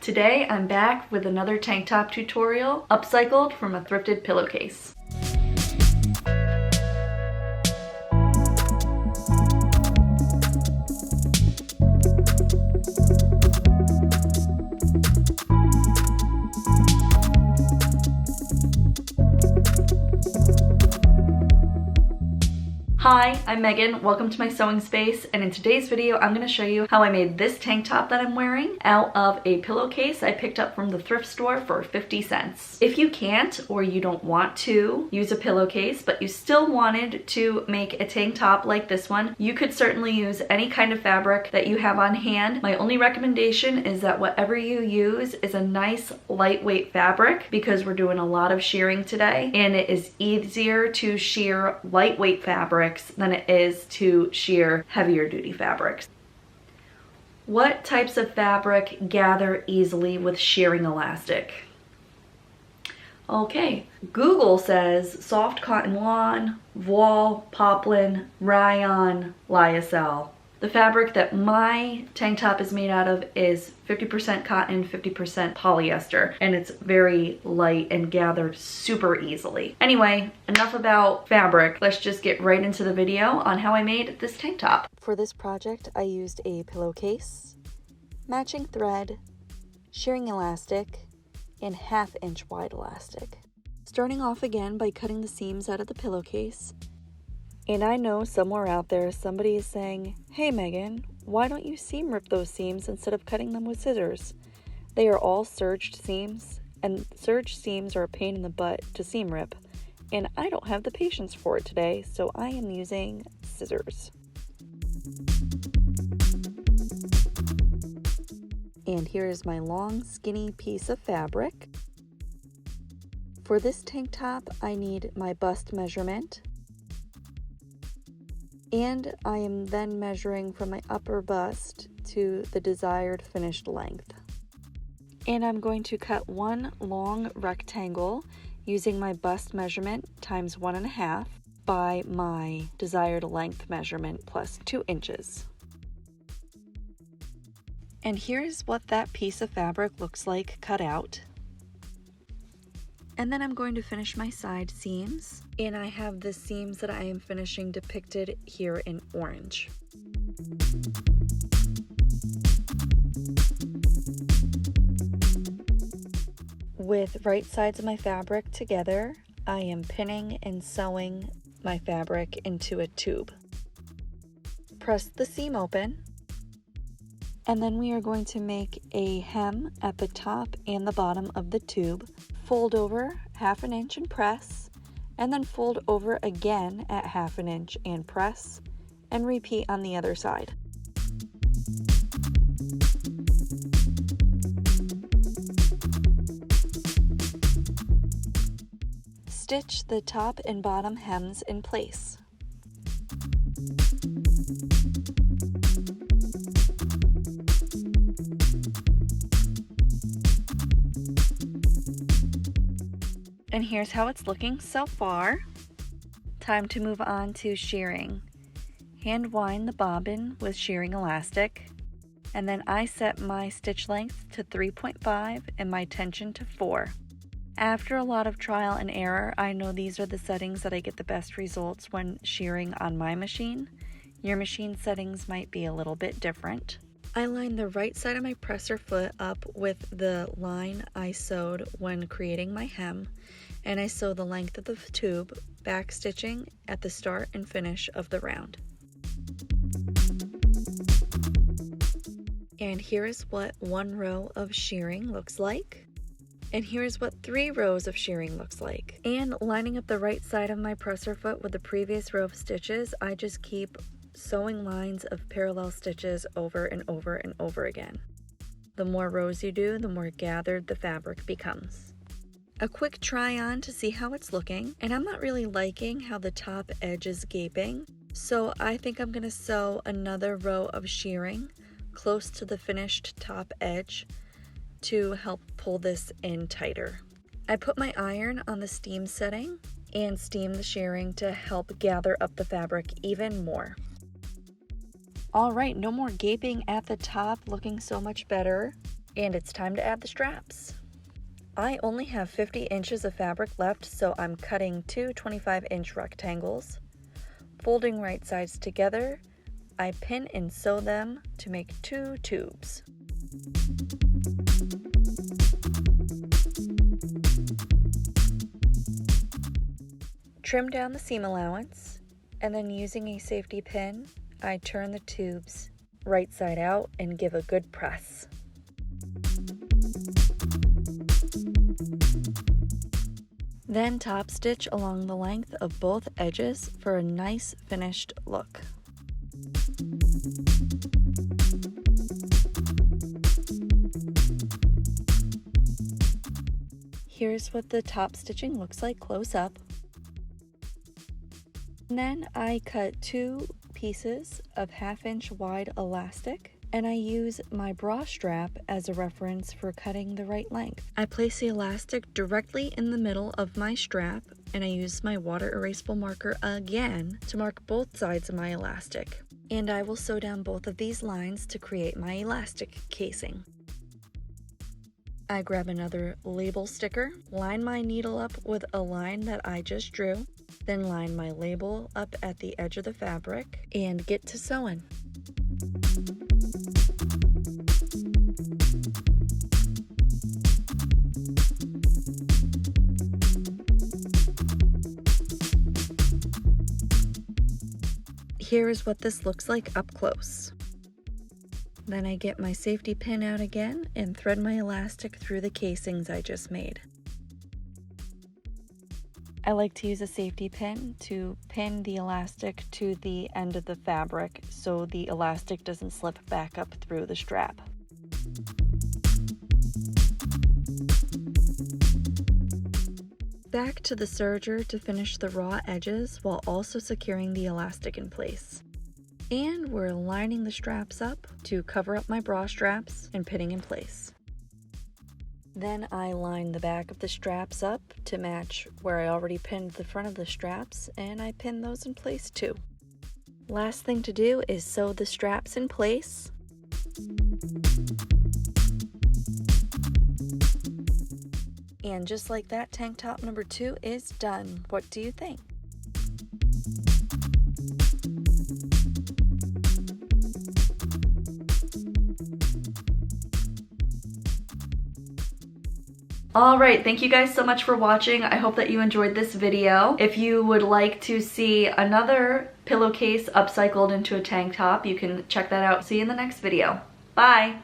Today I'm back with another tank top tutorial, upcycled from a thrifted pillowcase. Hi, I'm Megan. Welcome to my sewing space, and in today's video I'm going to show you how I made this tank top that I'm wearing out of a pillowcase I picked up from the thrift store for 50 cents. If you can't or you don't want to use a pillowcase but you still wanted to make a tank top like this one, you could certainly use any kind of fabric that you have on hand. My only recommendation is that whatever you use is a nice lightweight fabric because we're doing a lot of shearing today, and it is easier to shear lightweight fabrics than it is to shear heavier duty fabrics. What types of fabric gather easily with shearing elastic? Okay, Google says soft cotton lawn, voile, poplin, rayon, lyocell. The fabric that my tank top is made out of is 50% cotton, 50% polyester, and it's very light and gathered super easily. Anyway, enough about fabric. Let's just get right into the video on how I made this tank top. For this project, I used a pillowcase, matching thread, shearing elastic, and 1/2 inch wide elastic. Starting off again by cutting the seams out of the pillowcase. And I know somewhere out there somebody is saying, "Hey Megan, why don't you seam rip those seams instead of cutting them with scissors?" They are all serged seams, and serged seams are a pain in the butt to seam rip, and I don't have the patience for it today, so I am using scissors. And here is my long skinny piece of fabric. For this tank top, I need my bust measurement. And I am then measuring from my upper bust to the desired finished length. And I'm going to cut one long rectangle using my bust measurement times 1.5 by my desired length measurement plus 2 inches. And here's what that piece of fabric looks like cut out. And then I'm going to finish my side seams, and I have the seams that I am finishing depicted here in orange. With right sides of my fabric together, I am pinning and sewing my fabric into a tube. Press the seam open, and then we are going to make a hem at the top and the bottom of the tube. Fold over 1/2 inch and press, and then fold over again at 1/2 inch and press, and repeat on the other side. Stitch the top and bottom hems in place. And here's how it's looking so far. Time to move on to shearing. Hand wind the bobbin with shearing elastic, and then I set my stitch length to 3.5 and my tension to 4. After a lot of trial and error, I know these are the settings that I get the best results when shearing on my machine. Your machine settings might be a little bit different. I lined the right side of my presser foot up with the line I sewed when creating my hem, and I sew the length of the tube, back stitching at the start and finish of the round. And here is what 1 row of shearing looks like. And here's what 3 rows of shearing looks like. And lining up the right side of my presser foot with the previous row of stitches, I just keep sewing lines of parallel stitches over and over and over again. The more rows you do, the more gathered the fabric becomes. A quick try on to see how it's looking, and I'm not really liking how the top edge is gaping, so I think I'm going to sew another row of shearing close to the finished top edge to help pull this in tighter. I put my iron on the steam setting and steam the shearing to help gather up the fabric even more. All right, no more gaping at the top, looking so much better. And it's time to add the straps. I only have 50 inches of fabric left, so I'm cutting two 25-inch rectangles. Folding right sides together, I pin and sew them to make two tubes. Trim down the seam allowance, and then using a safety pin, I turn the tubes right side out and give a good press. Then top stitch along the length of both edges for a nice finished look. Here's what the top stitching looks like close up. And then I cut two pieces of 1/2 inch wide elastic, and I use my bra strap as a reference for cutting the right length. I place the elastic directly in the middle of my strap, and I use my water erasable marker again to mark both sides of my elastic. And I will sew down both of these lines to create my elastic casing. I grab another label sticker, line my needle up with a line that I just drew, then line my label up at the edge of the fabric, and get to sewing. Here is what this looks like up close. Then I get my safety pin out again and thread my elastic through the casings I just made. I like to use a safety pin to pin the elastic to the end of the fabric so the elastic doesn't slip back up through the strap. Back to the serger to finish the raw edges while also securing the elastic in place. And we're lining the straps up to cover up my bra straps and pinning in place. Then I line the back of the straps up to match where I already pinned the front of the straps, and I pin those in place too. Last thing to do is sew the straps in place. And just like that, tank top number 2 is done. What do you think? Alright, thank you guys so much for watching. I hope that you enjoyed this video. If you would like to see another pillowcase upcycled into a tank top, you can check that out. See you in the next video. Bye!